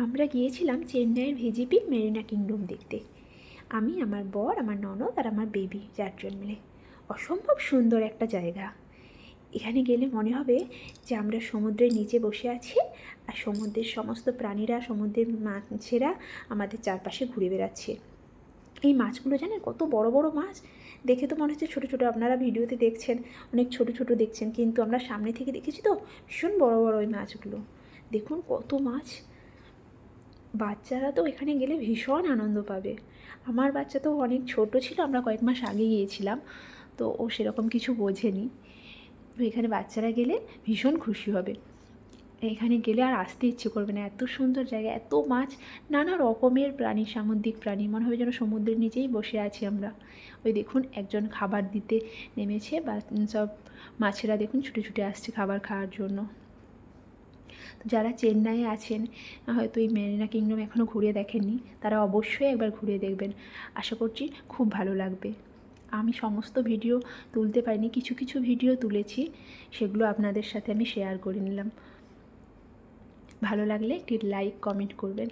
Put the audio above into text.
আমরা গিয়েছিলাম চেন্নাইয়ের ভিজিপি মেরিনা কিংডম দেখতে। আমি, আমার বর, আমার ননদ আর আমার বেবি, 4 জন মিলে। অসম্ভব সুন্দর একটা জায়গা। এখানে গেলে মনে হবে যে আমরা সমুদ্রের নিচে বসে আছি আর সমুদ্রের সমস্ত প্রাণীরা, সমুদ্রের মাছেরা আমাদের চারপাশে ঘুরে বেড়াচ্ছে। এই মাছগুলো জানেন কত বড় বড় মাছ! দেখে তো মনে হচ্ছে ছোটো ছোটো, আপনারা ভিডিওতে দেখছেন অনেক ছোটো ছোটো দেখছেন, কিন্তু আমরা সামনে থেকে দেখেছি তো ভীষণ বড় বড় ওই মাছগুলো। দেখুন কত মাছ! বাচ্চারা তো এখানে গেলে ভীষণ আনন্দ পাবে। আমার বাচ্চা তো অনেক ছোট ছিল, আমরা কয়েক মাস আগে গিয়েছিলাম, তো ও সেরকম কিছু বোঝেনি। তো এখানে বাচ্চারা গেলে ভীষণ খুশি হবে। এখানে গেলে আর আসতে ইচ্ছে করবে না, এত সুন্দর জায়গা, এত মাছ, নানা রকমের প্রাণী, সামুদ্রিক প্রাণী, মনে হবে যেন সমুদ্রের নিচেই বসে আছি আমরা। ওই দেখুন একজন খাবার দিতে নেমেছে, বা সব মাছেরা দেখুন ছুটে ছুটে আসছে খাবার খাওয়ার জন্য। তো যারা চেন্নাইয়ে আছেন, হয়তো এই মেরিনা কিংডম এখনও ঘুরে দেখেননি, তারা অবশ্যই একবার ঘুরে দেখবেন। আশা করছি খুব ভালো লাগবে। আমি সমস্ত ভিডিও তুলতে পারিনি, কিছু কিছু ভিডিও তুলেছি, সেগুলো আপনাদের সাথে আমি শেয়ার করে নিলাম। ভালো লাগলে একটি লাইক কমেন্ট করবেন।